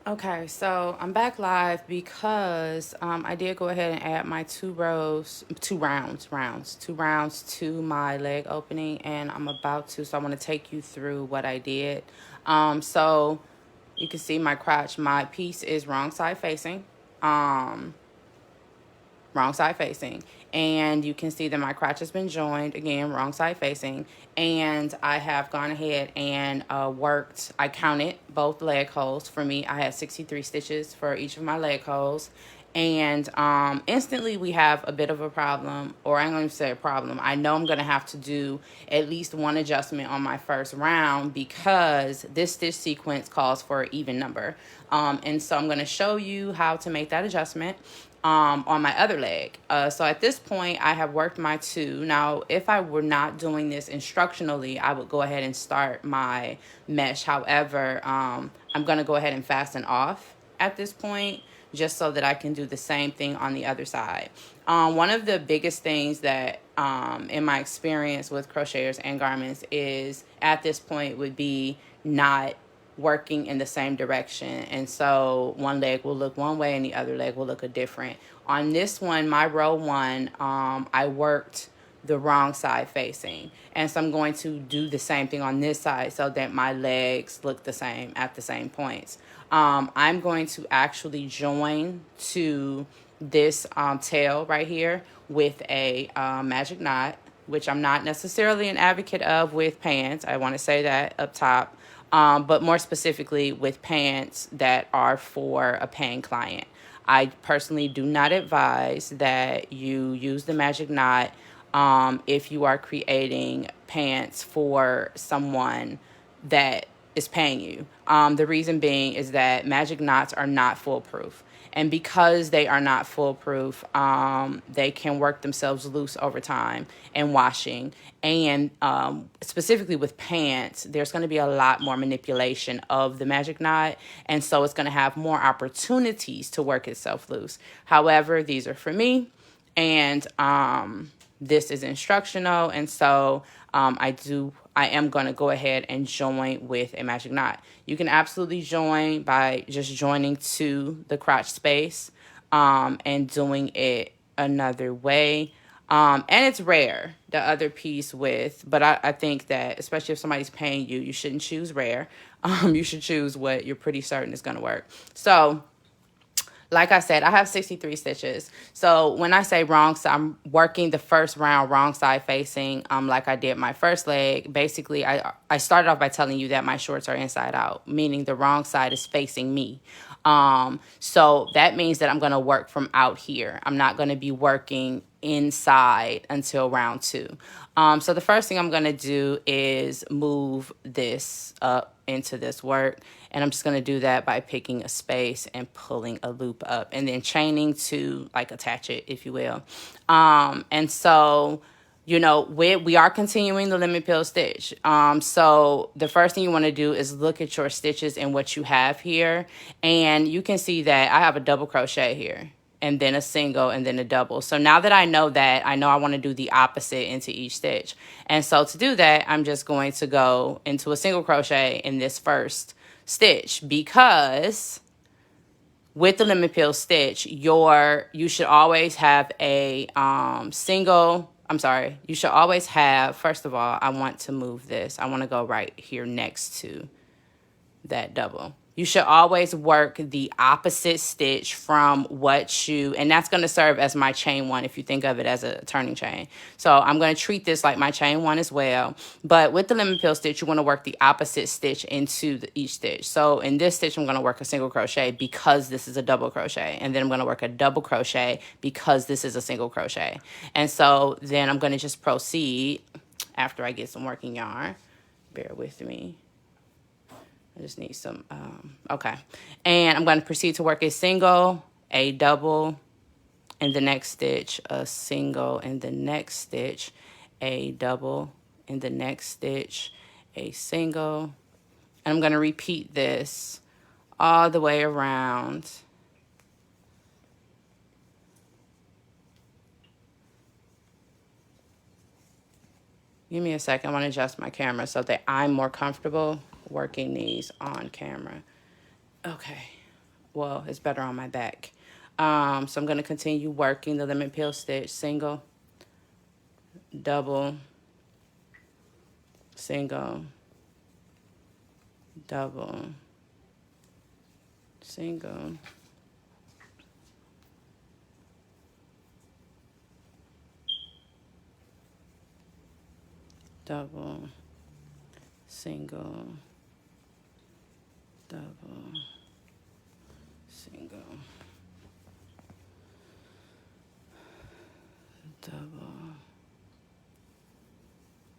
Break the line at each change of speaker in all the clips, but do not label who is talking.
Okay, so I'm back live because I did go ahead and add my two rounds to my leg opening, and I'm about to. So I want to take you through what I did. So you can see my crotch. My piece is Um, wrong side facing. And you can see that my crotch has been joined again, wrong side facing. And I have gone ahead and worked, I counted both leg holes. For me, I had 63 stitches for each of my leg holes. And instantly we have a bit of a problem, or I'm going to say a problem. I know I'm going to have to do at least one adjustment on my first round because this stitch sequence calls for an even number. And so I'm going to show you how to make that adjustment on my other leg. So at this point, I have worked my two. Now, if I were not doing this instructionally, I would go ahead and start my mesh. However, I'm going to go ahead and fasten off at this point just so that I can do the same thing on the other side. One of the biggest things that in my experience with crocheters and garments is at this point would be not working in the same direction. And so one leg will look one way and the other leg will look a different. On this one, my row one, I worked the wrong side facing. And so I'm going to do the same thing on this side so that my legs look the same at the same points. I'm going to actually join to this tail right here with a magic knot, which I'm not necessarily an advocate of with pants. I want to say that up top. But more specifically with pants that are for a paying client. I personally do not advise that you use the magic knot if you are creating pants for someone that is paying you. The reason being is that magic knots are not foolproof. And because they are not foolproof, they can work themselves loose over time and washing. And specifically with pants, there's going to be a lot more manipulation of the magic knot. And so it's going to have more opportunities to work itself loose. However, these are for me. And this is instructional. And so I am going to go ahead and join with a magic knot. You can absolutely join by just joining to the crotch space and doing it another way. And it's rare, the other piece with, but I think that especially if somebody's paying you, you shouldn't choose rare. You should choose what you're pretty certain is going to work. So like I said, I have 63 stitches. So when I say wrong side, I'm working the first round wrong side facing, like I did my first leg. Basically, I started off by telling you that my shorts are inside out, meaning the wrong side is facing me. So that means that I'm going to work from out here. I'm not going to be working inside until round two. So the first thing I'm going to do is move this up into this work. And I'm just going to do that by picking a space and pulling a loop up and then chaining to like attach it, if you will. And so, you know, we are continuing the lemon peel stitch. So the first thing you want to do is look at your stitches and what you have here. And you can see that I have a double crochet here and then a single and then a double. So now that I know that, I know I want to do the opposite into each stitch. And so to do that, I'm just going to go into a single crochet in this first stitch, because with the lemon peel stitch, you should always have a you should always have, first of all, I want to move this. I want to go right here next to that double. You should always work the opposite stitch from and that's going to serve as my chain one if you think of it as a turning chain. So I'm going to treat this like my chain one as well. But with the lemon peel stitch, you want to work the opposite stitch into each stitch. So in this stitch, I'm going to work a single crochet because this is a double crochet. And then I'm going to work a double crochet because this is a single crochet. And so then I'm going to just proceed after I get some working yarn. Bear with me. I just need some, okay. And I'm going to proceed to work a single, a double in the next stitch, a single in the next stitch, a double in the next stitch, a single. And I'm going to repeat this all the way around. Give me a second. I want to adjust my camera so that I'm more comfortable working these on camera. Okay. well, it's better on my back. So I'm going to continue working the lemon peel stitch, single, double, single, double, single, double, single, double, single, double,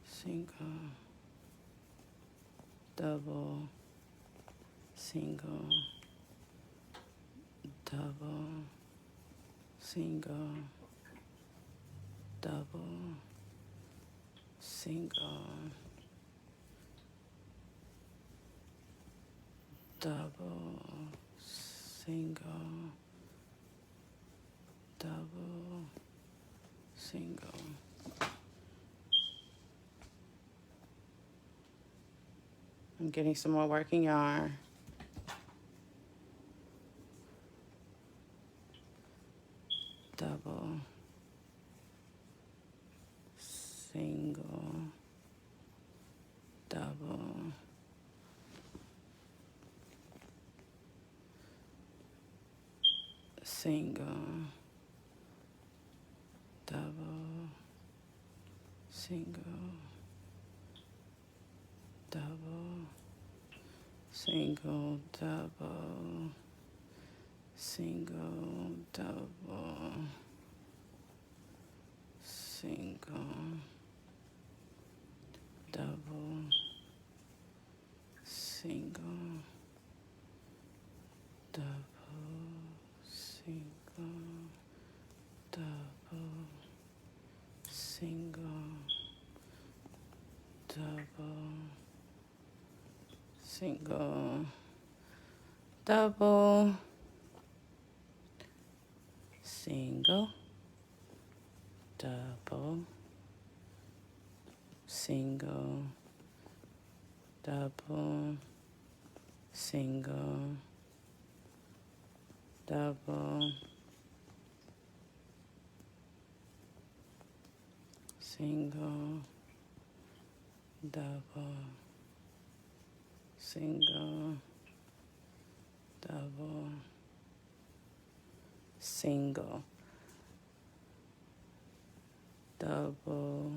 single, double, single, double, single, double, single, double, single, double, single. I'm getting some more working yarn. Double, single, double, single, double, single, double, single, double, single, double, single, double, single, double, single, double, single, double, single, double, single, double, single, double, single, double, single, double, single, double, single, double.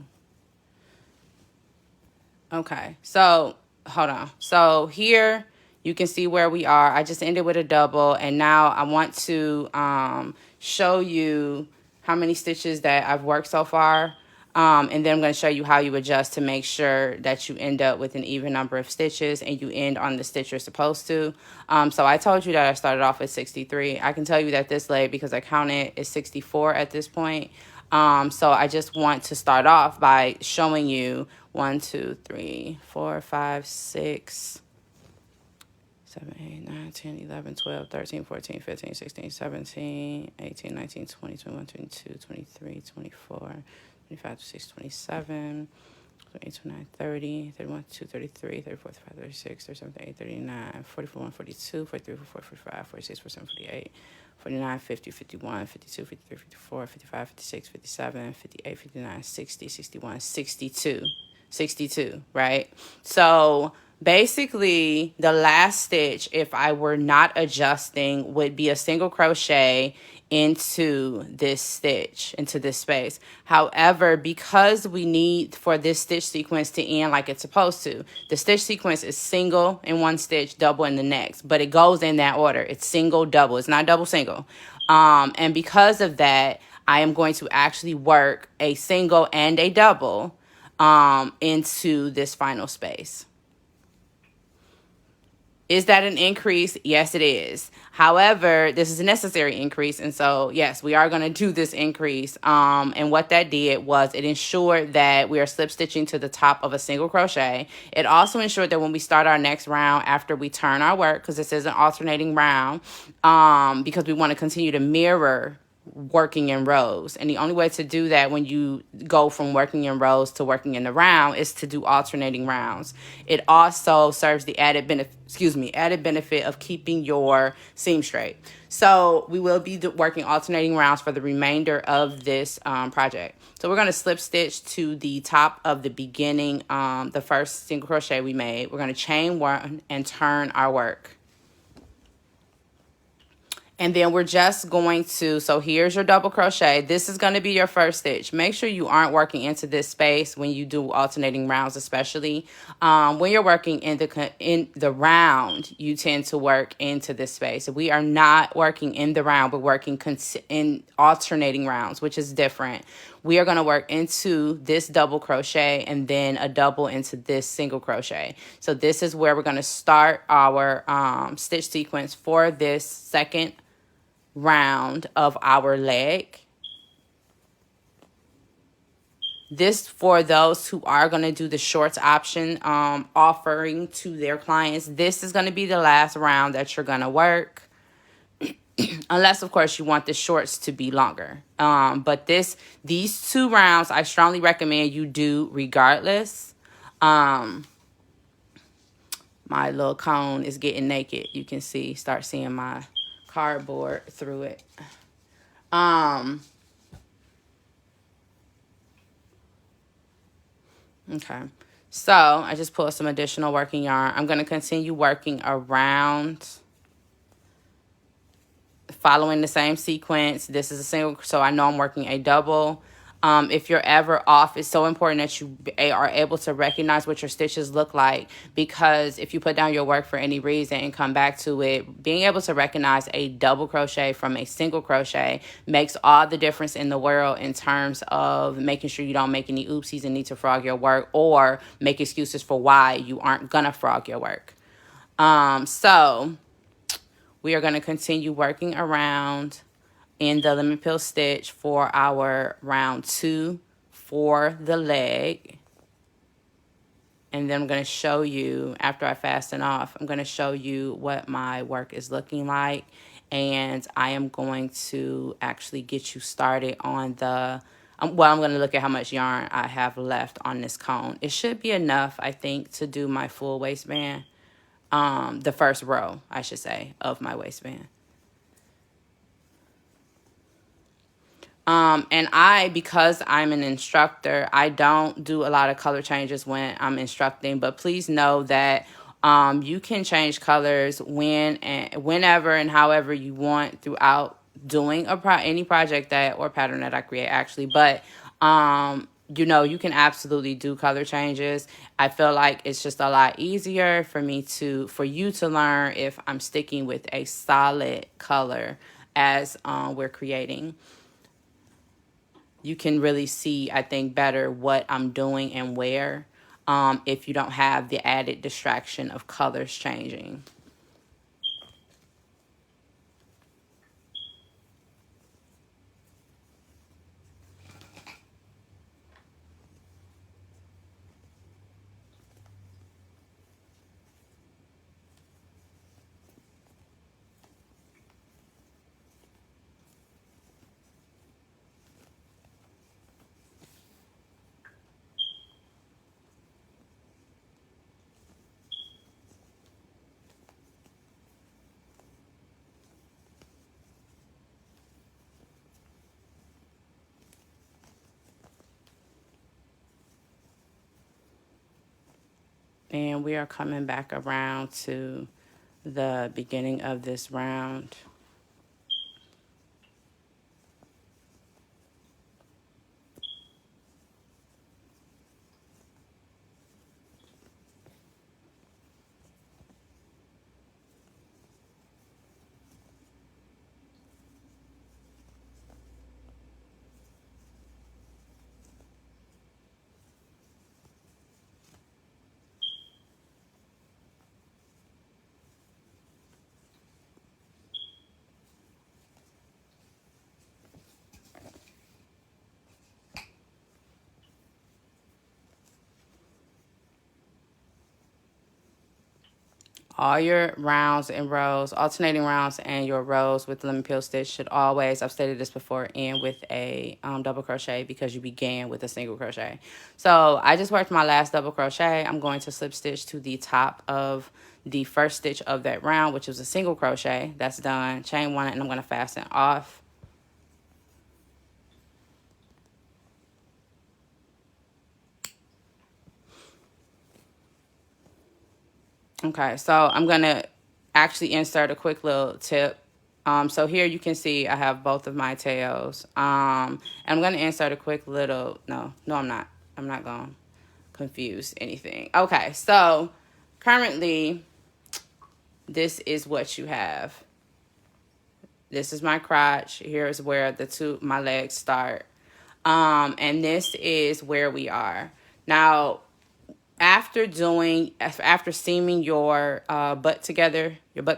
Okay, so hold on. So here you can see where we are. I just ended with a double, and now I want to show you how many stitches that I've worked so far. And then I'm going to show you how you adjust to make sure that you end up with an even number of stitches and you end on the stitch you're supposed to. So I told you that I started off at 63. I can tell you that this leg, because I counted, is 64 at this point. So I just want to start off by showing you 1, 2, 3, 4, 5, 6, 7, 8, 9, 10, 11, 12, 13, 14, 15, 16, 17, 18, 19, 20, 21, 22, 23, 24, 25, 26, 27, 28, 29, 30, 31, 32, 33, 34, 35, 36, 37, 38, 39, 44, 1, 42, 43, 44, 45, 46, 47, 48, 49, 50, 51, 52, 53, 54, 55, 56, 57, 58, 59, 60, 61, 62. 62, right? So basically the last stitch, if I were not adjusting, would be a single crochet into this stitch, into this space. However, because we need for this stitch sequence to end like it's supposed to, the stitch sequence is single in one stitch, double in the next, but it goes in that order. It's single, double. It's not double, single. And because of that, I am going to actually work a single and a double into this final space. Is that an increase? Yes, it is. However, this is a necessary increase. And so, yes, we are going to do this increase. And what that did was it ensured that we are slip stitching to the top of a single crochet. It also ensured that when we start our next round after we turn our work, because this is an alternating round, because we want to continue to mirror working in rows. And the only way to do that when you go from working in rows to working in the round is to do alternating rounds. It also serves the added benefit of keeping your seam straight. So we will be working alternating rounds for the remainder of this project. So we're going to slip stitch to the top of the beginning, the first single crochet we made. We're going to chain one and turn our work. And then we're just going to, so here's your double crochet. This is going to be your first stitch. Make sure you aren't working into this space when you do alternating rounds, especially when you're working in the round, you tend to work into this space. We are not working in the round, but working in alternating rounds, which is different. We are going to work into this double crochet and then a double into this single crochet. So this is where we're going to start our stitch sequence for this second round of our leg. This, for those who are going to do the shorts option, offering to their clients, this is going to be the last round that you're going to work. Unless, of course, you want the shorts to be longer. But these 2 rounds, I strongly recommend you do regardless. My little cone is getting naked. You can start seeing my cardboard through it. Okay. So I just pulled some additional working yarn. I'm going to continue working around, following the same sequence. This is a single, so I know I'm working a double. If you're ever off, it's so important that you are able to recognize what your stitches look like, because if you put down your work for any reason and come back to it, being able to recognize a double crochet from a single crochet makes all the difference in the world in terms of making sure you don't make any oopsies and need to frog your work or make excuses for why you aren't gonna frog your work. So we are going to continue working around in the lemon peel stitch for our round 2 for the leg. And then I'm going to show you, after I fasten off, I'm going to show you what my work is looking like. And I am going to actually get you started on the, well, I'm going to look at how much yarn I have left on this cone. It should be enough, I think, to do my full waistband. The first row, I should say, of my waistband. And because I'm an instructor, I don't do a lot of color changes when I'm instructing, but please know that you can change colors whenever and however you want throughout doing any project or pattern that I create, actually. But you can absolutely do color changes. I feel like it's just a lot easier for you to learn if I'm sticking with a solid color as we're creating. You can really see, I think, better what I'm doing and where, if you don't have the added distraction of colors changing. And we are coming back around to the beginning of this round. All your rounds and rows, alternating rounds and your rows with lemon peel stitch should always, I've stated this before, end with a double crochet because you began with a single crochet. So I just worked my last double crochet. I'm going to slip stitch to the top of the first stitch of that round, which is a single crochet. That's done. Chain one, and I'm going to fasten off. Okay, so I'm going to actually insert a quick little tip. So here you can see I have both of my tails. And I'm going to insert a quick little, no, I'm not. I'm not going to confuse anything. Okay, so currently this is what you have. This is my crotch. Here's where my legs start. And this is where we are. Now, after seaming your butt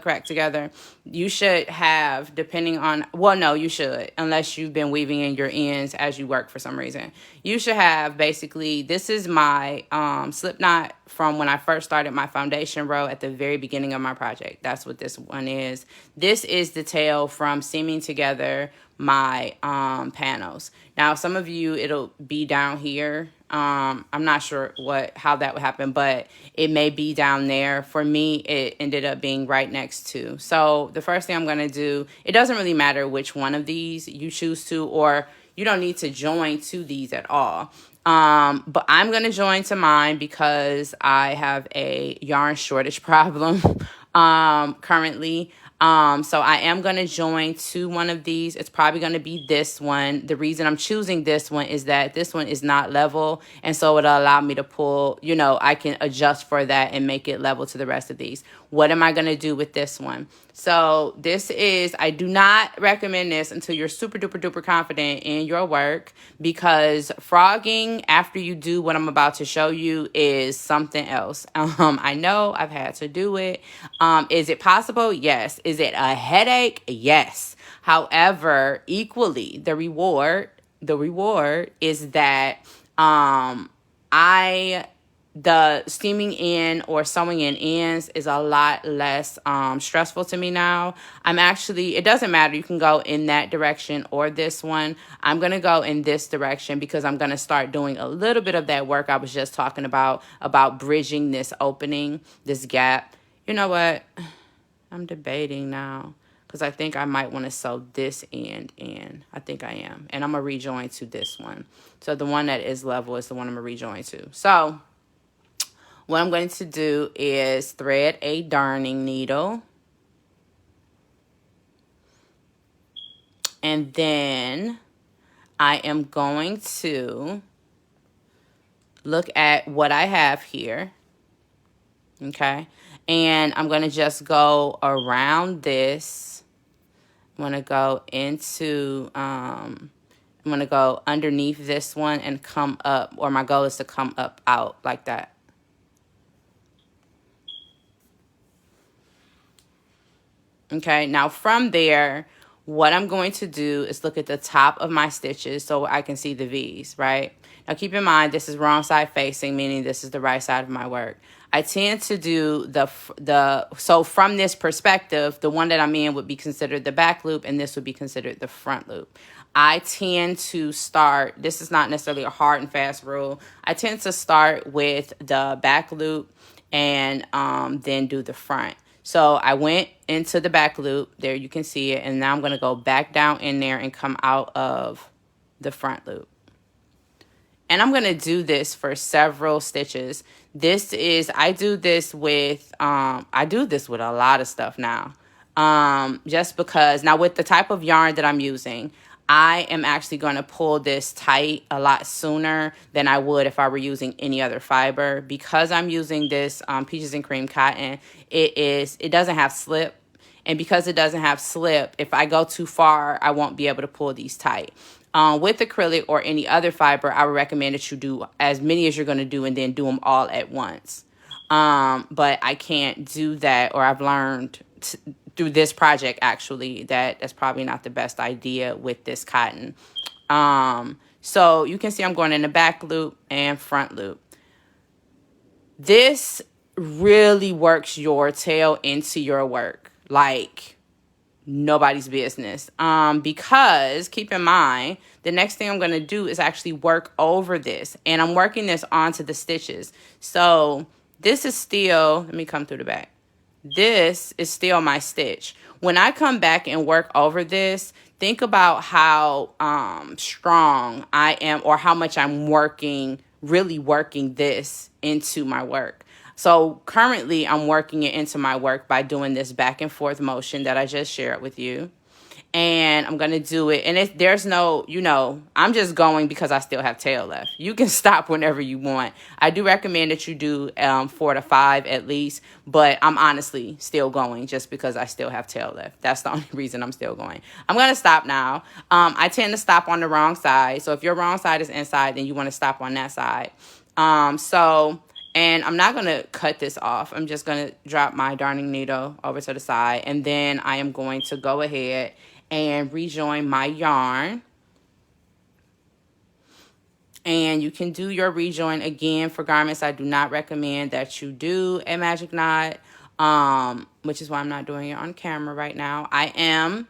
crack together, you should have, depending on, well, no, you should, unless you've been weaving in your ends as you work for some reason. You should have, basically, this is my slip knot from when I first started my foundation row at the very beginning of my project. That's what this one is. This is the tail from seaming together my panels. Now, some of you, it'll be down here. I'm not sure how that would happen, but it may be down there. For me, it ended up being right next to. So the first thing I'm going to do, it doesn't really matter which one of these you choose to, or you don't need to join to these at all. But I'm going to join to mine because I have a yarn shortage problem currently. So I am going to join to one of these. It's probably going to be this one. The reason I'm choosing this one is that this one is not level. And so it'll allow me to pull, I can adjust for that and make it level to the rest of these. What am I going to do with this one? So I do not recommend this until you're super duper duper confident in your work, because frogging after you do what I'm about to show you is something else. I know I've had to do it. Is it possible? Yes. Is it a headache? Yes. However, equally, the reward is that the steaming in or sewing in ends is a lot less stressful to me now. It doesn't matter. You can go in that direction or this one. I'm going to go in this direction because I'm going to start doing a little bit of that work I was just talking about bridging this opening, this gap. You know what? I'm debating now because I think I might want to sew this end in. I think I am. And I'm going to rejoin to this one. So the one that is level is the one I'm going to rejoin to. So what I'm going to do is thread a darning needle. And then I am going to look at what I have here. Okay. And I'm going to just go around this. I'm going to go I'm going to go underneath this one and come up, or my goal is to come up out like that. Okay, now from there, what I'm going to do is look at the top of my stitches so I can see the V's, right? Now keep in mind, this is wrong side facing, meaning this is the right side of my work. I tend to do so from this perspective, the one that I'm in would be considered the back loop and this would be considered the front loop. I tend to start, this is not necessarily a hard and fast rule. I tend to start with the back loop and then do the front. So I went into the back loop. There you can see it. And now I'm going to go back down in there and come out of the front loop. And I'm going to do this for several stitches. I do this with a lot of stuff now. Just because now with the type of yarn that I'm using, I am actually going to pull this tight a lot sooner than I would if I were using any other fiber. Because I'm using this Peaches and Cream cotton, it doesn't have slip. And because it doesn't have slip, if I go too far, I won't be able to pull these tight. With acrylic or any other fiber, I would recommend that you do as many as you're going to do and then do them all at once. But I can't do that, or I've learned through this project, actually, that's probably not the best idea with this cotton. So you can see I'm going in the back loop and front loop. This really works your tail into your work like nobody's business. Because keep in mind, the next thing I'm going to do is actually work over this, and I'm working this onto the stitches. So this is still, let me come through the back. This is still my stitch. When I come back and work over this, think about how strong I am, or how much I'm working, really working this into my work. So currently I'm working it into my work by doing this back and forth motion that I just shared with you. And I'm going to do it. And there's no, I'm just going because I still have tail left. You can stop whenever you want. I do recommend that you do 4 to 5 at least, but I'm honestly still going just because I still have tail left. That's the only reason I'm still going. I'm going to stop now. I tend to stop on the wrong side. So if your wrong side is inside, then you want to stop on that side. And I'm not going to cut this off. I'm just going to drop my darning needle over to the side. And then I am going to go ahead and rejoin my yarn. And you can do your rejoin again for garments. I do not recommend that you do a magic knot, which is why I'm not doing it on camera right now. I am,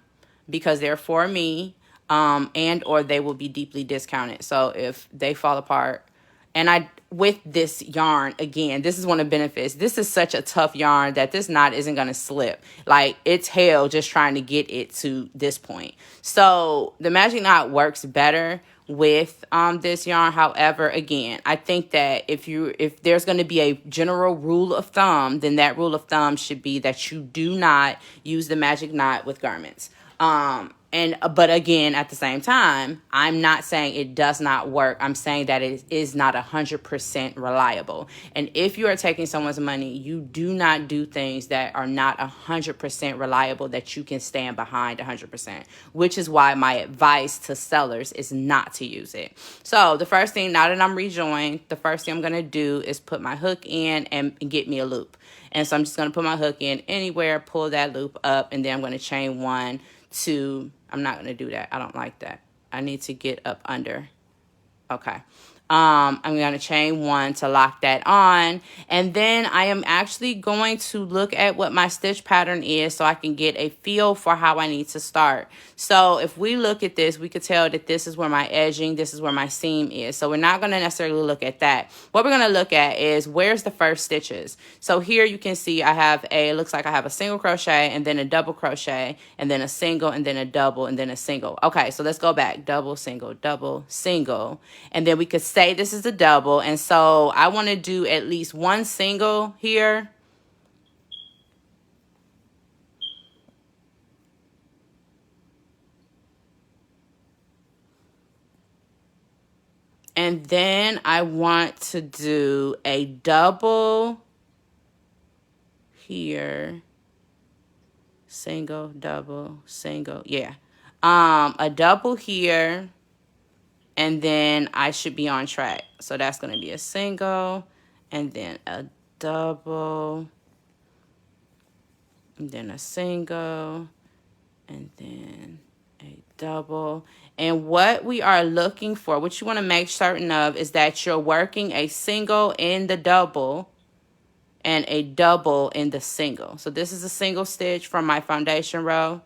because they're for me, and or they will be deeply discounted. So if they fall apart, and with this yarn, again, this is one of the benefits. This is such a tough yarn that this knot isn't going to slip. Like, it's hell just trying to get it to this point. So the magic knot works better with this yarn. However, again, I think that if there's going to be a general rule of thumb, then that rule of thumb should be that you do not use the magic knot with garments. But again, at the same time, I'm not saying it does not work. I'm saying that it is not 100% reliable. And if you are taking someone's money, you do not do things that are not 100% reliable, that you can stand behind 100%, which is why my advice to sellers is not to use it. So the first thing, now that I'm rejoined, the first thing I'm going to do is put my hook in and get me a loop. And so I'm just going to put my hook in anywhere, pull that loop up, and then I'm going to chain 1, 2. I'm not going to do that. I don't like that. I need to get up under. Okay. I'm going to chain 1 to lock that on. And then I am actually going to look at what my stitch pattern is so I can get a feel for how I need to start. So if we look at this, we could tell that this is where my edging, this is where my seam is. So we're not going to necessarily look at that. What we're going to look at is where's the first stitches. So here you can see I have looks like I have a single crochet and then a double crochet and then a single and then a double and then a single. Okay, so let's go back. Double, single, single. And then we could say this is a double, and so I want to do at least 1 single here, and then I want to do a double here, single, double, single, yeah, a double here. And then I should be on track. So that's going to be a single, and then a double, and then a single, and then a double. And what we are looking for, what you want to make certain of, is that you're working a single in the double and a double in the single. So this is a single stitch from my foundation row.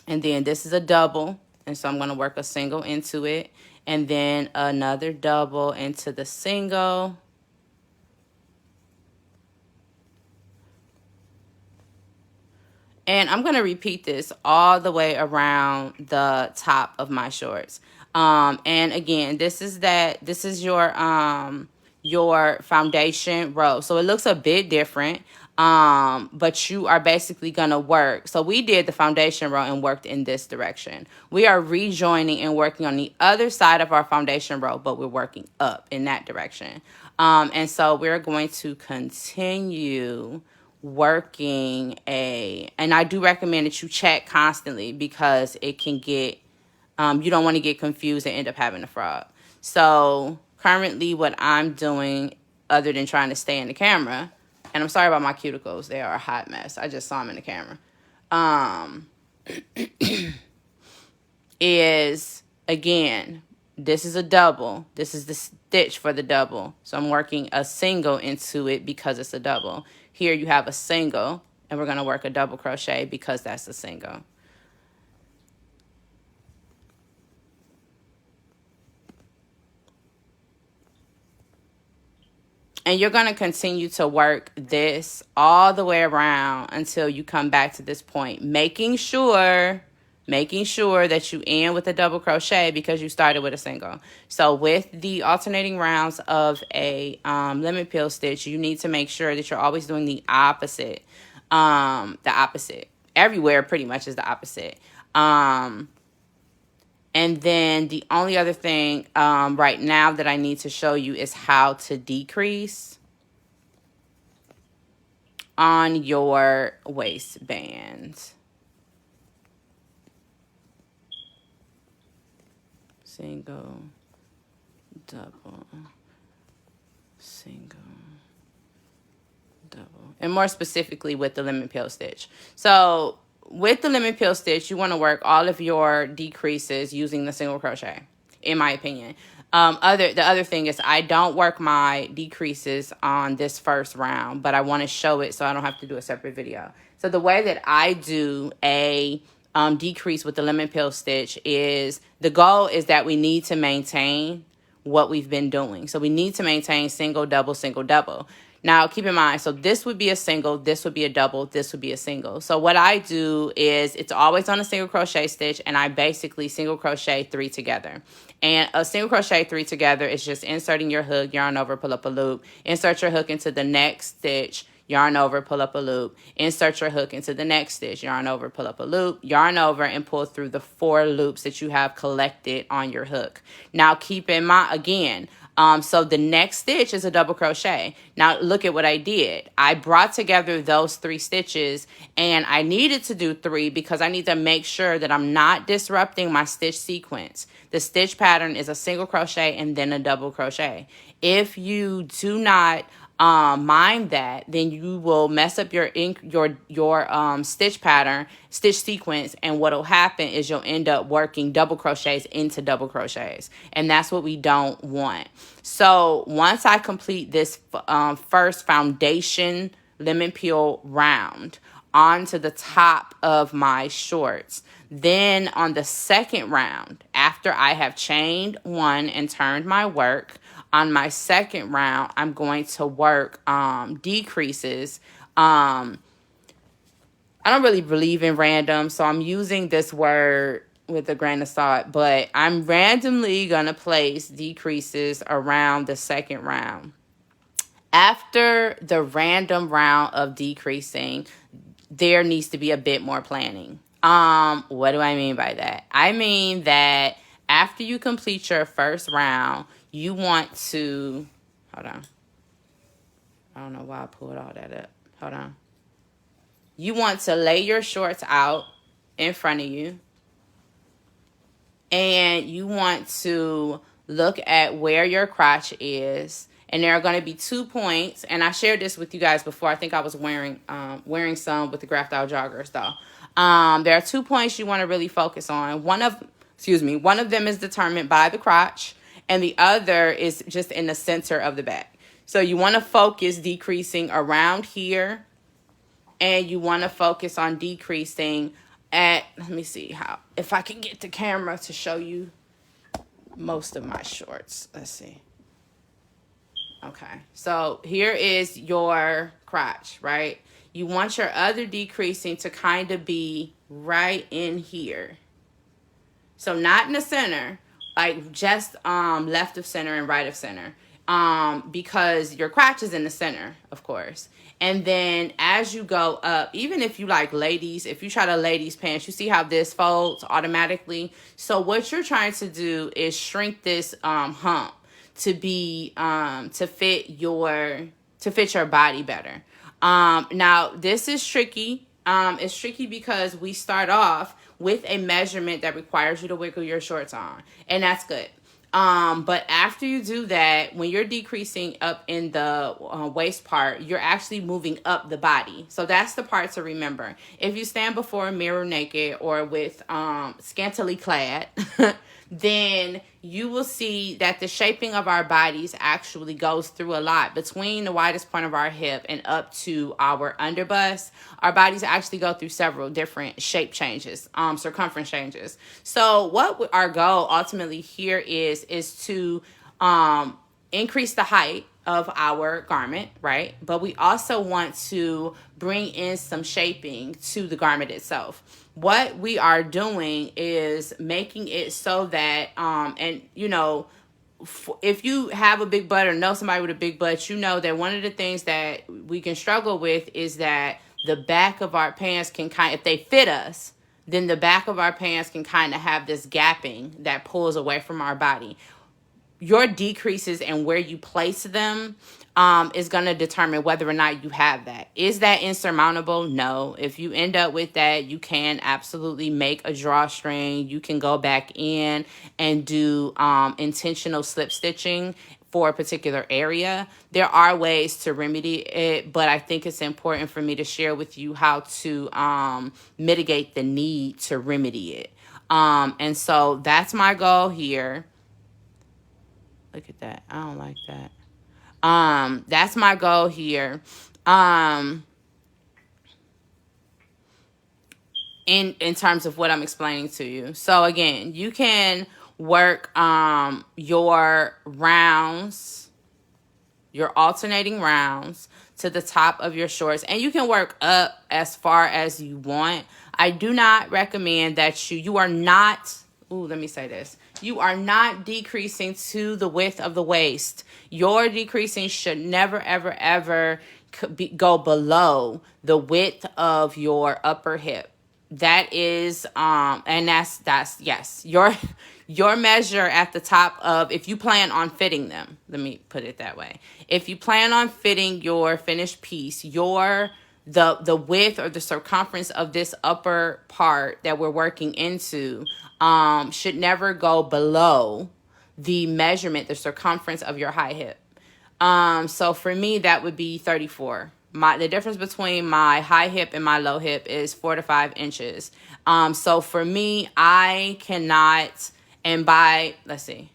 And then this is a double. And so I'm going to work a single into it, and then another double into the single. And I'm going to repeat this all the way around the top of my shorts. And again, this is your foundation row. So it looks a bit different. But you are basically gonna work. So we did the foundation row and worked in this direction. We are rejoining and working on the other side of our foundation row, but we're working up in that direction. And so we're going to continue working and I do recommend that you check constantly, because it can get, you don't want to get confused and end up having a frog. So currently what I'm doing, other than trying to stay in the camera, and I'm sorry about my cuticles. They are a hot mess. I just saw them in the camera. Is, again, This is a double. This is the stitch for the double. So I'm working a single into it because it's a double. Here you have a single, and we're going to work a double crochet because that's a single. And you're going to continue to work this all the way around until you come back to this point, making sure that you end with a double crochet because you started with a single. So with the alternating rounds of a lemon peel stitch, you need to make sure that you're always doing the opposite. Everywhere pretty much is the opposite. And then the only other thing right now that I need to show you is how to decrease on your waistband. Single, double, single, double. And more specifically with the lemon peel stitch. So with the lemon peel stitch, you want to work all of your decreases using the single crochet, in my opinion. The other thing is I don't work my decreases on this first round, but I want to show it so I don't have to do a separate video. So the way that I do a decrease with the lemon peel stitch is the goal is that we need to maintain what we've been doing. So we need to maintain single, double, single, double. Now, keep in mind, so this would be a single, this would be a double, this would be a single. So what I do is it's always on a single crochet stitch, and I basically single crochet 3 together. And a single crochet 3 together is just inserting your hook, yarn over, pull up a loop, insert your hook into the next stitch, yarn over, pull up a loop, insert your hook into the next stitch, yarn over, pull up a loop, yarn over, and pull through the 4 loops that you have collected on your hook. Now, keep in mind, again, so the next stitch is a double crochet. Now look at what I did. I brought together those 3 stitches, and I needed to do 3 because I need to make sure that I'm not disrupting my stitch sequence. The stitch pattern is a single crochet and then a double crochet. If you do not mind that, then you will mess up your stitch pattern, stitch sequence, and what'll happen is you'll end up working double crochets into double crochets, and that's what we don't want. So once I complete this first foundation lemon peel round onto the top of my shorts, then on the second round, after I have chained 1 and turned my work, on my second round, I'm going to work decreases. I don't really believe in random, so I'm using this word with a grain of salt, but I'm randomly going to place decreases around the second round. After the random round of decreasing, there needs to be a bit more planning. What do I mean by that? I mean that after you complete your first round, you want to, hold on. I don't know why I pulled all that up. Hold on. You want to lay your shorts out in front of you. And you want to look at where your crotch is. And there are going to be 2 points. And I shared this with you guys before. I think I was wearing some with the Graphed Out joggers though. There are 2 points you want to really focus on. One of them is determined by the crotch, and the other is just in the center of the back. So you want to focus decreasing around here, and you want to focus on decreasing at, let me see if I can get the camera to show you most of my shorts. Let's see. Okay, so here is your crotch, right? You want your other decreasing to kind of be right in here. So not in the center, like just left of center and right of center, because your crotch is in the center, of course. And then as you go up, even if you like ladies, if you try to ladies pants, you see how this folds automatically. So what you're trying to do is shrink this hump to be to fit your body better. Now this is tricky. It's tricky because we start off with a measurement that requires you to wiggle your shorts on, and that's good. But after you do that, when you're decreasing up in the waist part, you're actually moving up the body. So that's the part to remember. If you stand before a mirror naked or with scantily clad, then you will see that the shaping of our bodies actually goes through a lot. Between the widest point of our hip and up to our underbust, our bodies actually go through several different shape changes, circumference changes. So what our goal ultimately here is to increase the height of our garment, right? But we also want to bring in some shaping to the garment itself. What we are doing is making it so that, and you know, if you have a big butt or know somebody with a big butt, you know that one of the things that we can struggle with is that the back of our pants can if they fit us, then the back of our pants can kind of have this gapping that pulls away from our body. Your decreases and where you place them is going to determine whether or not you have that. Is that insurmountable? No. If you end up with that, you can absolutely make a drawstring. You can go back in and do intentional slip stitching for a particular area. There are ways to remedy it, but I think it's important for me to share with you how to mitigate the need to remedy it. And so that's my goal here. Look at that. I don't like that. That's my goal here. In terms of what I'm explaining to you. So again, you can work your rounds, your alternating rounds to the top of your shorts, and you can work up as far as you want. I do not recommend that you are not, let me say this. You are not decreasing to the width of the waist. Your decreasing should never, ever, ever go below the width of your upper hip. That is, and that's yes, your measure at the top of, if you plan on fitting them, let me put it that way. If you plan on fitting your finished piece, the width or the circumference of this upper part that we're working into should never go below the measurement, the circumference of your high hip. So for me, that would be 34. The difference between my high hip and my low hip is 4 to 5 inches. So for me, I cannot, and let's see,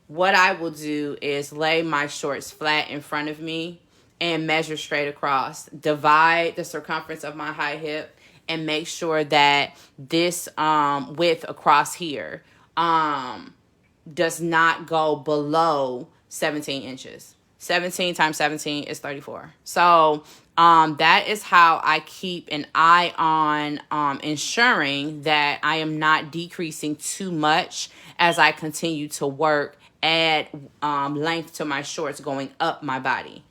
what I will do is lay my shorts flat in front of me and measure straight across, divide the circumference of my high hip, and make sure that this width across here does not go below 17 inches. 17 times 17 is 34. So that is how I keep an eye on ensuring that I am not decreasing too much as I continue to work, add length to my shorts going up my body.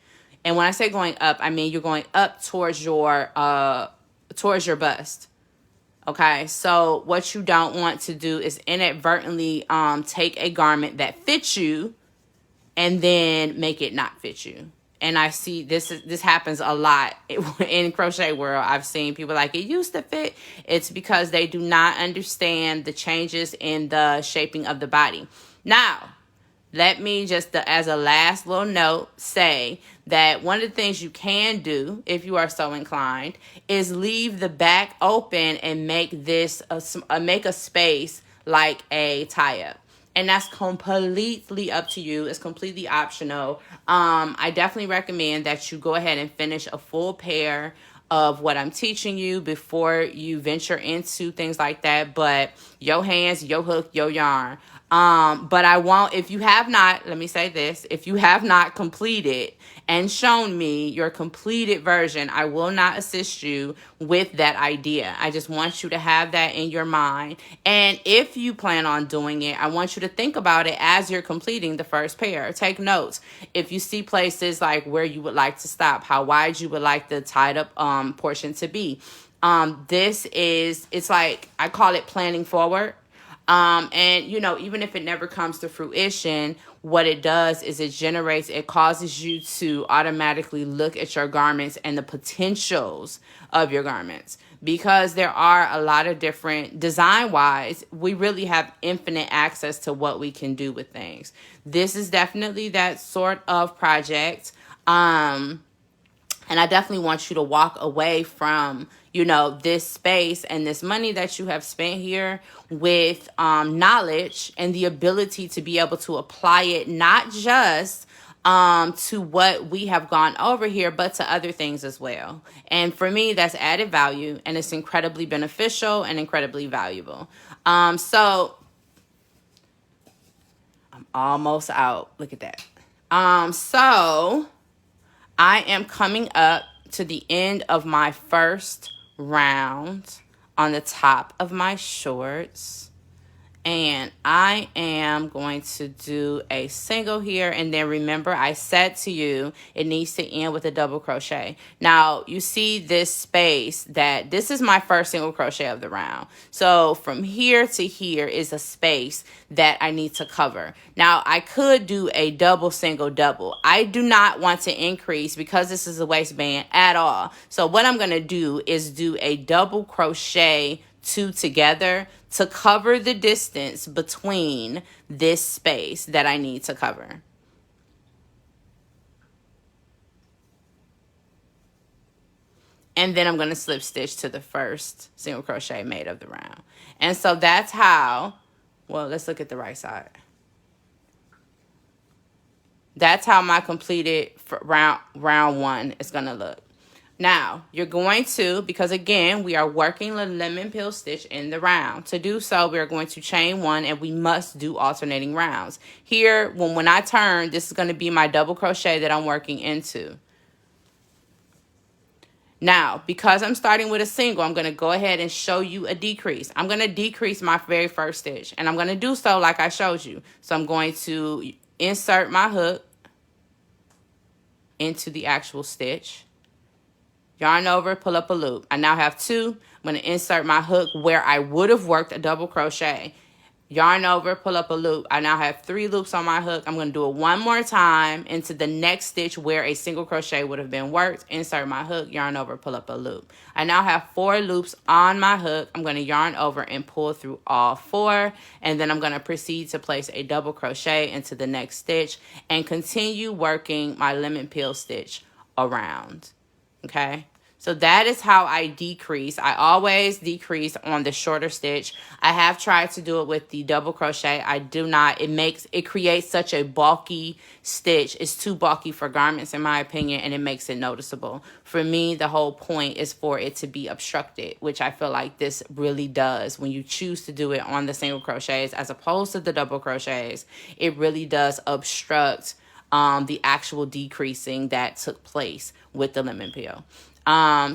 And when I say going up, I mean you're going up towards your bust. Okay, so what you don't want to do is inadvertently take a garment that fits you and then make it not fit you. And I see this happens a lot in crochet world. I've seen people like, it used to fit. It's because they do not understand the changes in the shaping of the body. Now, let me just, as a last little note, say that one of the things you can do, if you are so inclined, is leave the back open and make make a space like a tie-up. And that's completely up to you. It's completely optional. I definitely recommend that you go ahead and finish a full pair of what I'm teaching you before you venture into things like that. But your hands, your hook, your yarn. But I won't, if you have not, let me say this, if you have not completed and shown me your completed version, I will not assist you with that idea. I just want you to have that in your mind. And if you plan on doing it, I want you to think about it as you're completing the first pair. Take notes. If you see places like where you would like to stop, how wide you would like the tied up portion to be. It's like, I call it planning forward. And, even if it never comes to fruition, what it does is it causes you to automatically look at your garments and the potentials of your garments. Because there are a lot of different, design-wise, we really have infinite access to what we can do with things. This is definitely that sort of project. And I definitely want you to walk away from, you know, this space and this money that you have spent here with knowledge and the ability to be able to apply it, not just to what we have gone over here, but to other things as well. And for me, that's added value, and it's incredibly beneficial and incredibly valuable. So I'm almost out. Look at that. So I am coming up to the end of my first round on the top of my shorts. And I am going to do a single here. And then remember, I said to you, it needs to end with a double crochet. Now, you see this space that this is my first single crochet of the round. So from here to here is a space that I need to cover. Now, I could do a double, single, double. I do not want to increase because this is a waistband at all. So what I'm going to do is do a double crochet 2 together to cover the distance between this space that I need to cover. And then I'm going to slip stitch to the first single crochet made of the round. And so that's how, well, let's look at the right side. That's how my completed round 1 is going to look. Now, you're going to, because again, we are working the lemon peel stitch in the round. To do so, we're going to chain 1, and we must do alternating rounds. Here, when I turn, this is going to be my double crochet that I'm working into. Now, because I'm starting with a single, I'm going to go ahead and show you a decrease. I'm going to decrease my very first stitch, and I'm going to do so like I showed you. So I'm going to insert my hook into the actual stitch. Yarn over, pull up a loop. I now have 2. I'm going to insert my hook where I would have worked a double crochet. Yarn over, pull up a loop. I now have 3 loops on my hook. I'm going to do it one more time into the next stitch where a single crochet would have been worked. Insert my hook, yarn over, pull up a loop. I now have 4 loops on my hook. I'm going to yarn over and pull through all 4. And then I'm going to proceed to place a double crochet into the next stitch and continue working my lemon peel stitch around. Okay, so that is how I decrease. I always decrease on the shorter stitch. I have tried to do it with the double crochet. I do not. It creates such a bulky stitch. It's too bulky for garments in my opinion, and it makes it noticeable. For me, the whole point is for it to be obstructed, which I feel like this really does. When you choose to do it on the single crochets as opposed to the double crochets, it really does obstruct the actual decreasing that took place with the lemon peel.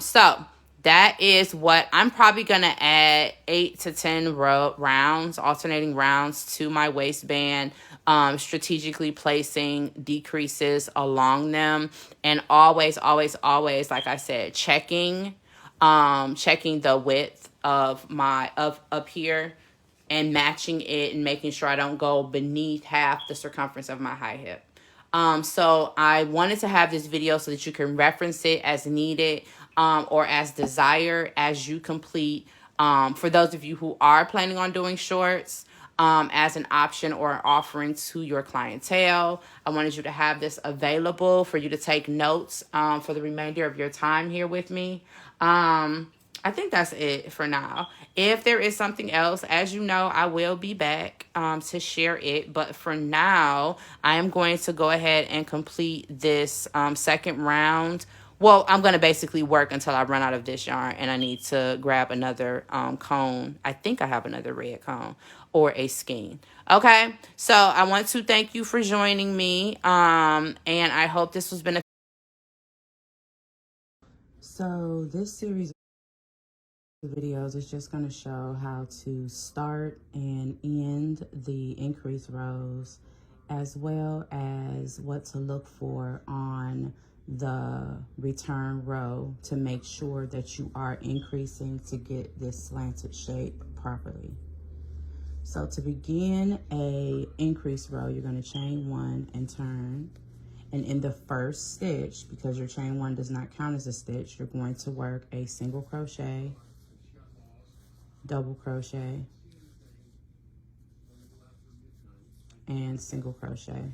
So that is what I'm probably going to add 8 to 10 rounds, alternating rounds to my waistband, strategically placing decreases along them, and always, like I said, checking the width of my, up here, and matching it and making sure I don't go beneath half the circumference of my high hip. So I wanted to have this video so that you can reference it as needed or as desired as you complete. For those of you who are planning on doing shorts as an option or offering to your clientele, I wanted you to have this available for you to take notes for the remainder of your time here with me. I think that's it for now. If there is something else, as you know, I will be back to share it. But for now, I am going to go ahead and complete this second round. Well, I'm going to basically work until I run out of this yarn and I need to grab another cone. I think I have another red cone or a skein. Okay, so I want to thank you for joining me. And I hope this was beneficial. So this series videos is just going to show how to start and end the increase rows, as well as what to look for on the return row to make sure that you are increasing to get this slanted shape properly. So to begin a increase row, you're going to chain 1 and turn. And in the first stitch, because your chain 1 does not count as a stitch, you're going to work a single crochet, double crochet, and single crochet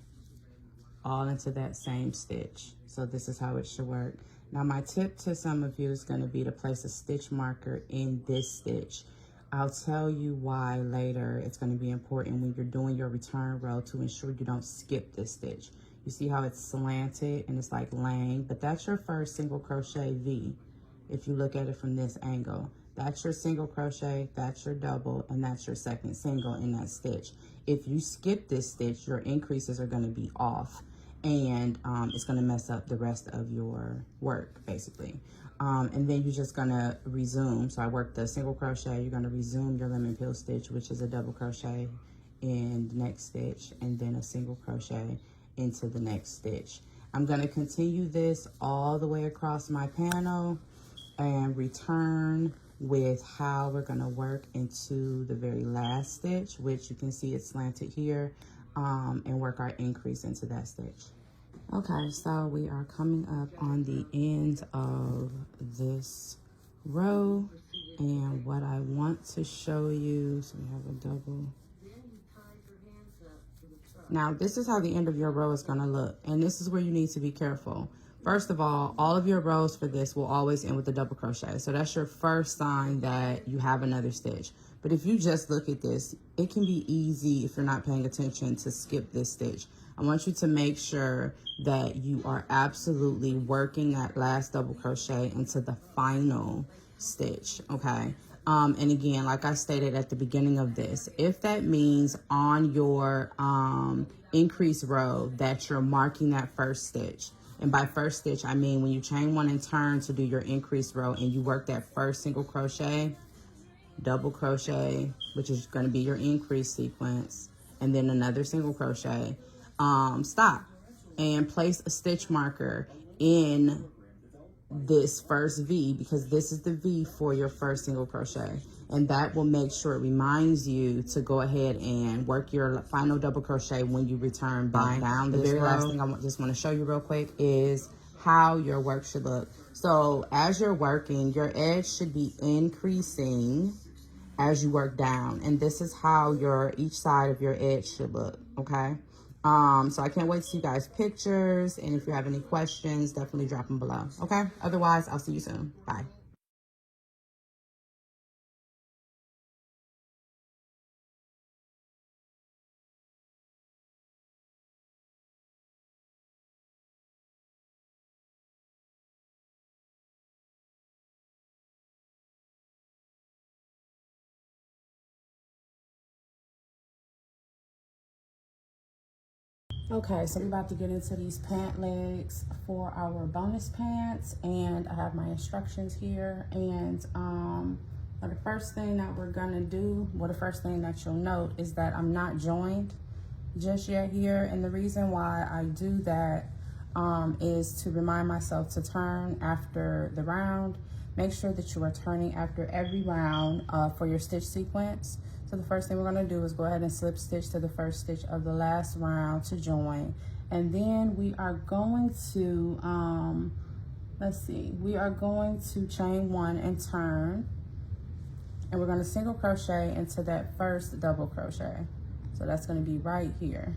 all into that same stitch. So this is how it should work. Now my tip to some of you is going to be to place a stitch marker in this stitch. I'll tell you why later. It's going to be important when you're doing your return row to ensure you don't skip this stitch. You see how it's slanted and it's like laying, but that's your first single crochet V. If you look at it from this angle, that's your single crochet, that's your double, and that's your second single in that stitch. If you skip this stitch, your increases are going to be off, and it's going to mess up the rest of your work basically. And then you're just gonna resume. So I worked the single crochet, you're gonna resume your lemon peel stitch, which is a double crochet in the next stitch, and then a single crochet into the next stitch. I'm gonna continue this all the way across my panel and return with how we're gonna work into the very last stitch, which you can see it's slanted here, and work our increase into that stitch. Okay, so we are coming up on the end of this row, and what I want to show you, so we have a double. Now, this is how the end of your row is gonna look, and this is where you need to be careful. First of all of your rows for this will always end with a double crochet. So that's your first sign that you have another stitch. But if you just look at this, it can be easy if you're not paying attention to skip this stitch. I want you to make sure that you are absolutely working that last double crochet into the final stitch, okay? And again, like I stated at the beginning of this, if that means on your increase row that you're marking that first stitch, and by first stitch, I mean when you chain one and turn to do your increase row and you work that first single crochet, double crochet, which is going to be your increase sequence, and then another single crochet, stop and place a stitch marker in this first V, because this is the V for your first single crochet, and that will make sure it reminds you to go ahead and work your final double crochet when you return back down. The very last thing I just want to show you real quick is how your work should look. So as you're working, your edge should be increasing as you work down, and this is how each side of your edge should look, okay? So I can't wait to see you guys pictures, and if you have any questions, definitely drop them below, okay? Otherwise, I'll see you soon. Bye. Okay, so we're about to get into these pant legs for our bonus pants, and I have my instructions here. And the first thing that we're gonna do, the first thing that you'll note is that I'm not joined just yet here, and the reason why I do that is to remind myself to turn after the round. Make sure that you are turning after every round for your stitch sequence. So the first thing we're gonna do is go ahead and slip stitch to the first stitch of the last round to join. And then we are going to, we are going to chain one and turn. And we're gonna single crochet into that first double crochet. So that's gonna be right here.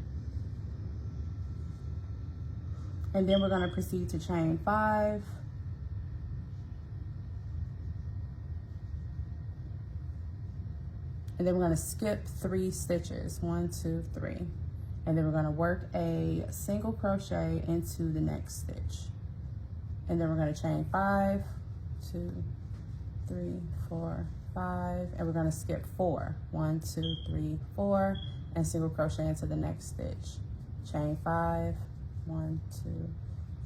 And then we're gonna proceed to chain 5. And then we're gonna skip 3 stitches, 1, 2, 3. And then we're gonna work a single crochet into the next stitch. And then we're gonna chain 5, 2, 3, 4, 5, and we're gonna skip 4, 1, 2, 3, 4, and single crochet into the next stitch. Chain 5, 1, 2,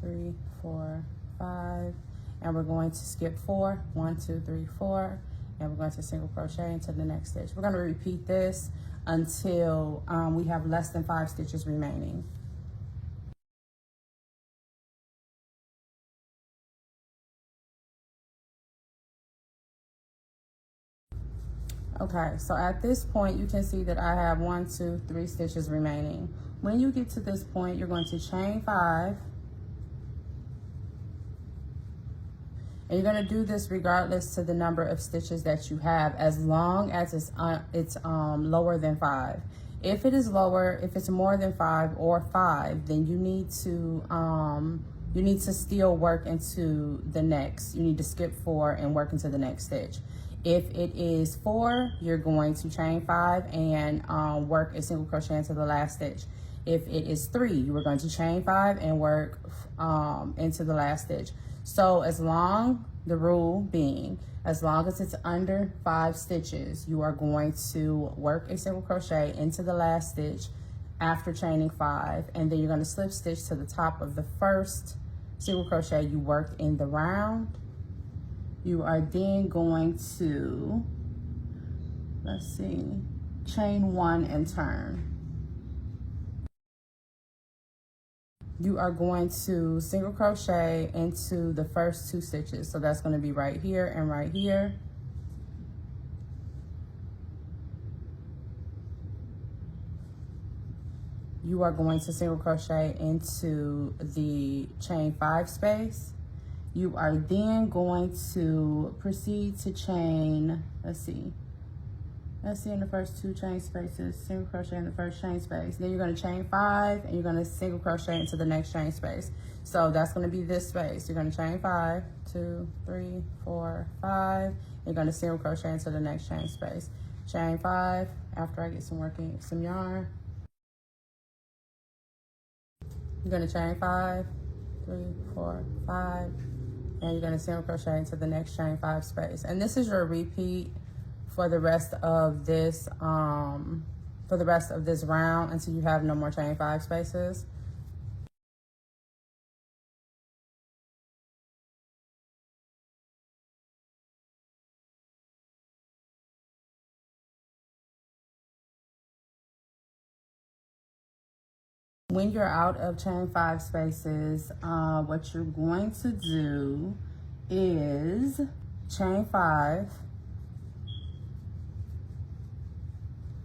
3, 4, 5, and we're going to skip 4, 1, 2, 3, 4, and we're going to single crochet into the next stitch. We're gonna repeat this until we have less than 5 stitches remaining. Okay, so at this point, you can see that I have 1, 2, 3 stitches remaining. When you get to this point, you're going to chain 5. And you're gonna do this regardless to the number of stitches that you have, as long as it's lower than 5. If it is lower, if it's more than 5 or 5, then you need to you need to still work into the next. You need to skip 4 and work into the next stitch. If it is 4, you're going to chain 5 and work a single crochet into the last stitch. If it is 3, you are going to chain 5 and work into the last stitch. So the rule being, as long as it's under 5 stitches, you are going to work a single crochet into the last stitch after chaining 5, and then you're going to slip stitch to the top of the first single crochet you worked in the round. You are then going to, chain 1 and turn. You are going to single crochet into the first 2 stitches. So that's going to be right here and right here. You are going to single crochet into the chain 5 space. You are then going to proceed to chain, in the first 2 chain spaces, single crochet in the first chain space. Then you're going to chain 5 and you're going to single crochet into the next chain space. So that's going to be this space. You're going to chain 5, 2, 3, 4, 5. You're going to single crochet into the next chain space. Chain 5 after I get some yarn. You're going to chain 5, 3, 4, 5, and you're going to single crochet into the next chain 5 space. And this is your repeat for the rest of this round until you have no more chain 5 spaces. When you're out of chain 5 spaces, what you're going to do is chain 5,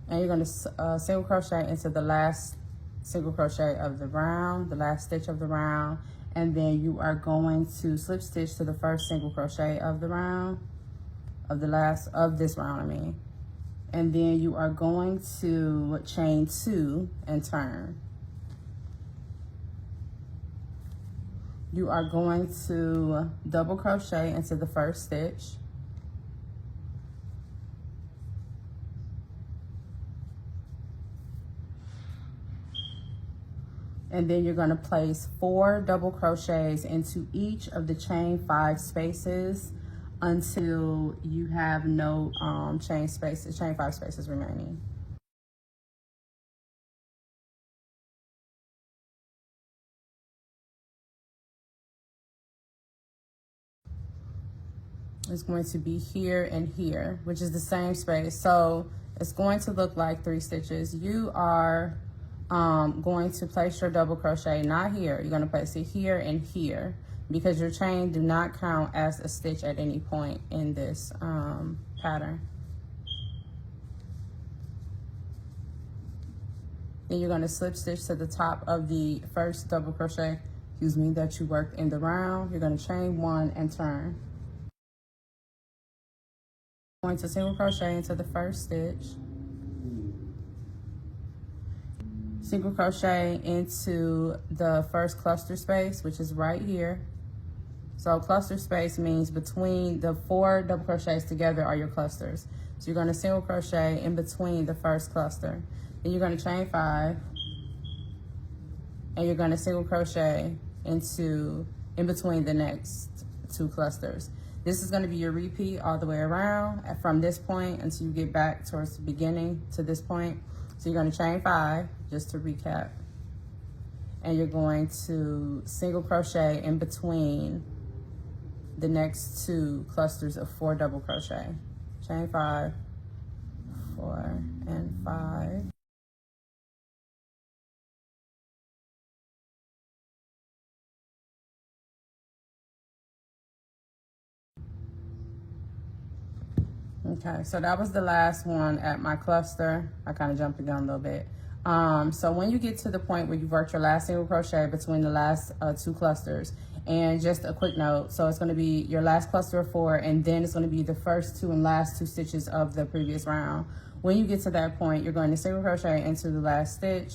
and you're going to single crochet into the last single crochet of the round, the last stitch of the round, and then you are going to slip stitch to the first single crochet of the round, of this round, and then you are going to chain 2 and turn. You are going to double crochet into the first stitch. And then you're going to place 4 double crochets into each of the chain 5 spaces until you have no chain 5 spaces remaining. It's going to be here and here, which is the same space. So it's going to look like 3 stitches. You are going to place your double crochet, not here. You're going to place it here and here, because your chain do not count as a stitch at any point in this pattern. Then you're going to slip stitch to the top of the first double crochet, that you worked in the round. You're going to chain 1 and turn. Going to single crochet into the first stitch, single crochet into the first cluster space, which is right here. So cluster space means between the 4 double crochets together are your clusters. So you're going to single crochet in between the first cluster. Then you're going to chain 5, and you're going to single crochet in between the next 2 clusters. This is going to be your repeat all the way around from this point until you get back towards the beginning to this point. So you're going to chain 5, just to recap, and you're going to single crochet in between the next 2 clusters of 4 double crochet. Chain 5, 4, and 5. Okay, so that was the last one at my cluster. I kind of jumped the gun a little bit. So when you get to the point where you've worked your last single crochet between the last 2 clusters, and just a quick note, so it's going to be your last cluster of 4, and then it's going to be the first 2 and last 2 stitches of the previous round. When you get to that point, you're going to single crochet into the last stitch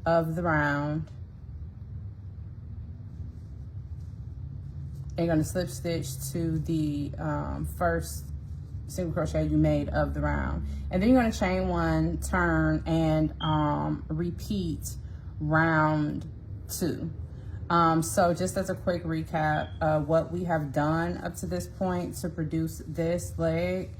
of the round, and you're going to slip stitch to the first single crochet you made of the round, and then you're going to chain 1, turn, and repeat round 2. So just as a quick recap of what we have done up to this point to produce this leg,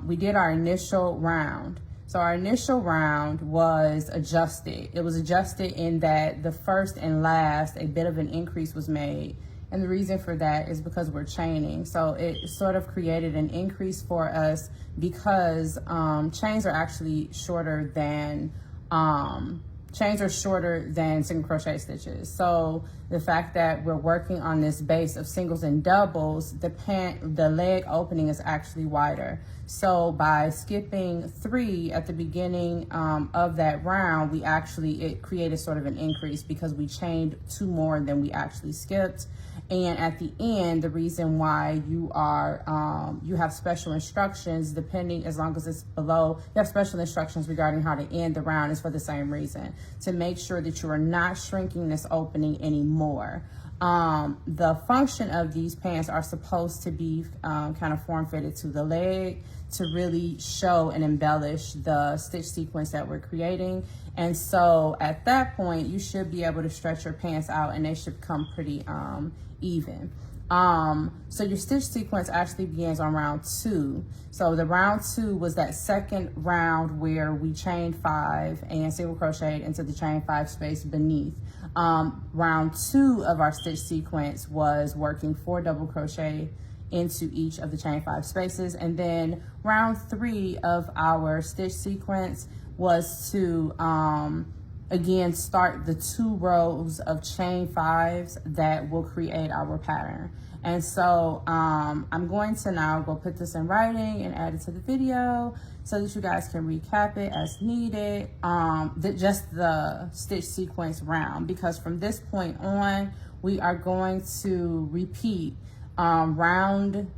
we did our initial round. So our initial round was adjusted. It was adjusted in that the first and last, a bit of an increase was made. And the reason for that is because we're chaining. So it sort of created an increase for us because chains are actually shorter than single crochet stitches. So the fact that we're working on this base of singles and doubles, the leg opening is actually wider. So by skipping 3 at the beginning of that round, it created sort of an increase because we chained 2 more than we actually skipped. And at the end, the reason why you have special instructions, as long as it's below, you have special instructions regarding how to end the round is for the same reason, to make sure that you are not shrinking this opening anymore. The function of these pants are supposed to be kind of form fitted to the leg to really show and embellish the stitch sequence that we're creating. And so at that point, you should be able to stretch your pants out and they should come pretty even. So your stitch sequence actually begins on round 2. So the round 2 was that second round where we chained 5 and single crocheted into the chain 5 space beneath. Round 2 of our stitch sequence was working 4 double crochet into each of the chain 5 spaces. And then round 3 of our stitch sequence was to again start the 2 rows of chain 5s that will create our pattern. And so I'm going to now go put this in writing and add it to the video so that you guys can recap it as needed, just the stitch sequence round, because from this point on we are going to repeat round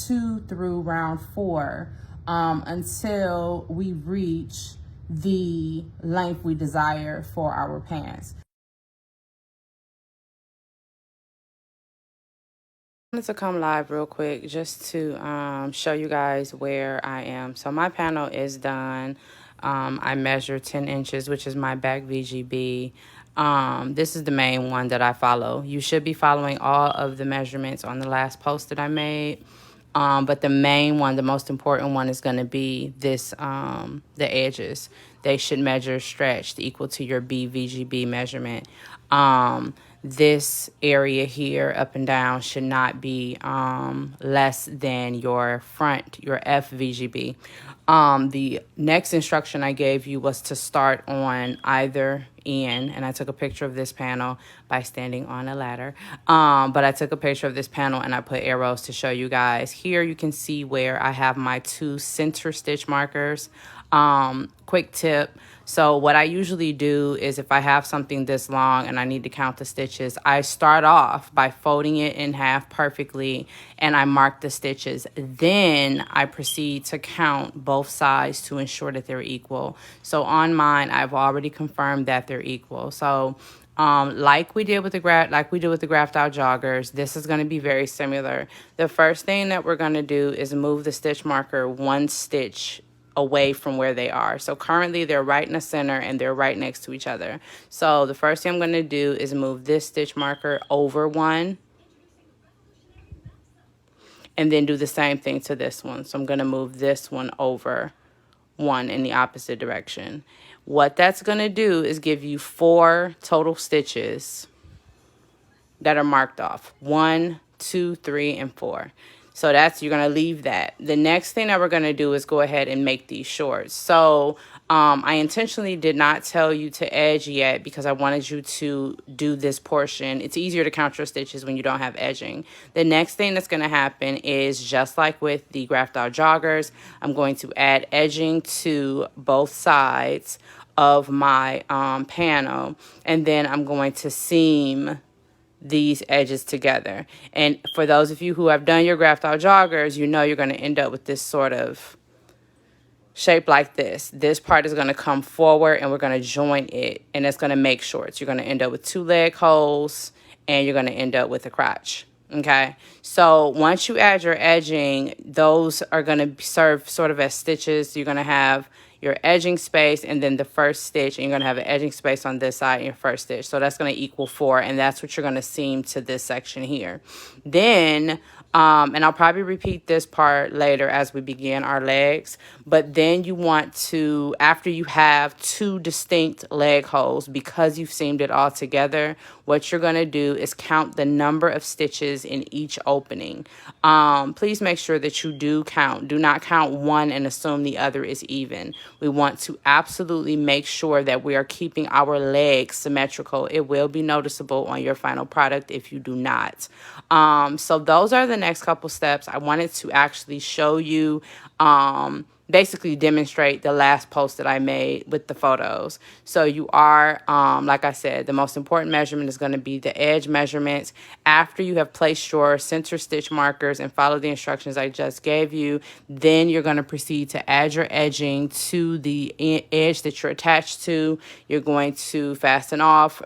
2 through round 4 until we reach the length we desire for our pants. I wanted to come live real quick just to show you guys where I am. So my panel is done. I measured 10 inches, which is my back VGB. This is the main one that I follow. You should be following all of the measurements on the last post that I made. But the main one, the most important one, is going to be this, the edges. They should measure stretched equal to your BVGB measurement. This area here up and down should not be less than your front, your FVGB. The next instruction I gave you was to start on either end, and I took a picture of this panel by standing on a ladder. But I took a picture of this panel and I put arrows to show you guys. Here you can see where I have my 2 center stitch markers. Quick tip. So what I usually do is if I have something this long and I need to count the stitches, I start off by folding it in half perfectly and I mark the stitches. Then I proceed to count both sides to ensure that they're equal. So on mine, I've already confirmed that they're equal. So like we did with the graphed out joggers, this is going to be very similar. The first thing that we're going to do is move the stitch marker 1 stitch away from where they are. So currently they're right in the center and they're right next to each other. So the first thing I'm going to do is move this stitch marker over 1 and then do the same thing to this one. So I'm going to move this one over 1 in the opposite direction. What that's going to do is give you 4 total stitches that are marked off. 1, 2, 3, and 4. So you're going to leave that. The next thing that we're going to do is go ahead and make these shorts. So I intentionally did not tell you to edge yet because I wanted you to do this portion. It's easier to count your stitches when you don't have edging. The next thing that's going to happen is just like with the graphed out joggers, I'm going to add edging to both sides of my panel, and then I'm going to seam these edges together. And for those of you who have done your graphed out joggers, you know you're going to end up with this sort of shape like this. This part is going to come forward and we're going to join it, and it's going to make shorts. You're going to end up with 2 leg holes and you're going to end up with a crotch. Okay, so once you add your edging, those are going to serve sort of as stitches. You're going to have your edging space and then the first stitch, and you're going to have an edging space on this side and your first stitch. So that's going to equal 4, and that's what you're going to seam to this section here. Then and I'll probably repeat this part later as we begin our legs, but then you want to, after you have 2 distinct leg holes, because you've seamed it all together, what you're going to do is count the number of stitches in each opening. Please make sure that you do count. Do not count one and assume the other is even. We want to absolutely make sure that we are keeping our legs symmetrical. It will be noticeable on your final product if you do not. So those are the next couple steps. I wanted to actually show you, basically demonstrate the last post that I made with the photos. So you are, like I said, the most important measurement is going to be the edge measurements. After you have placed your center stitch markers and follow the instructions I just gave you, then you're going to proceed to add your edging to the edge that you're attached to. You're going to fasten off,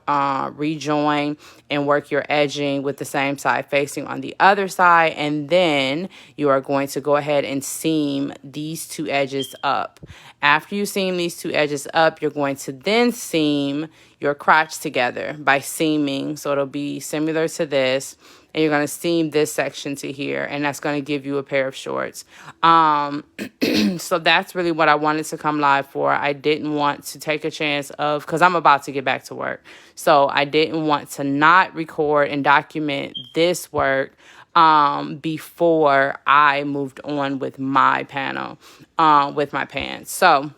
rejoin, and work your edging with the same side facing on the other side. And then you are going to go ahead and seam these 2 edges up. After you seam these 2 edges up, you're going to then seam your crotch together by seaming. So it'll be similar to this. And you're going to seam this section to here, and that's going to give you a pair of shorts. So that's really what I wanted to come live for. I didn't want to take a chance of, because I'm about to get back to work. So I didn't want to not record and document this work before I moved on with my panel, with my pants. So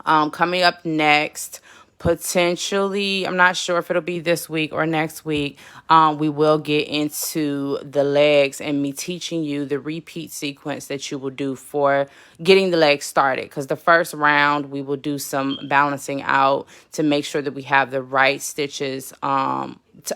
coming up next, potentially, I'm not sure if it'll be this week or next week, we will get into the legs and me teaching you the repeat sequence that you will do for getting the legs started. Because the first round, we will do some balancing out to make sure that we have the right stitches.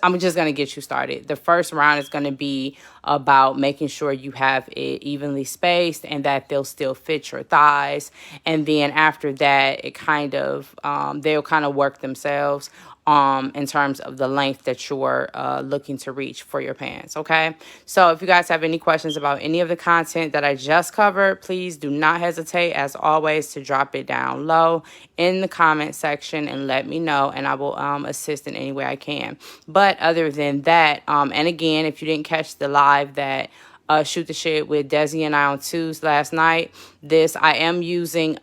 I'm just going to get you started. The first round is going to be about making sure you have it evenly spaced and that they'll still fit your thighs. And then after that, it kind of, they'll kind of work themselves in terms of the length that you're looking to reach for your pants, okay? So if you guys have any questions about any of the content that I just covered, please do not hesitate, as always, to drop it down low in the comment section and let me know, and I will assist in any way I can. But other than that, and again, if you didn't catch the live that Shoot the Shit with Desi and I on Tuesday last night, I am using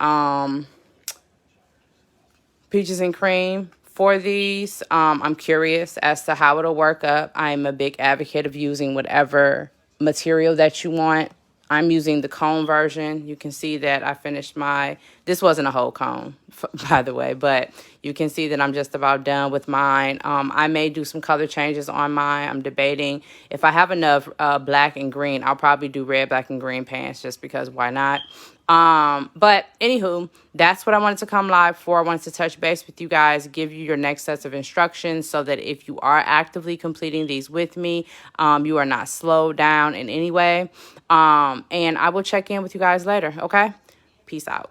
Peaches and Cream for these. I'm curious as to how it'll work up. I'm a big advocate of using whatever material that you want. I'm using the cone version. You can see that I finished this wasn't a whole cone, by the way, but you can see that I'm just about done with mine. I may do some color changes on mine. I'm debating if I have enough black and green, I'll probably do red, black, and green pants just because why not? But anywho, that's what I wanted to come live for. I wanted to touch base with you guys, give you your next sets of instructions so that if you are actively completing these with me, you are not slowed down in any way. And I will check in with you guys later. Okay. Peace out.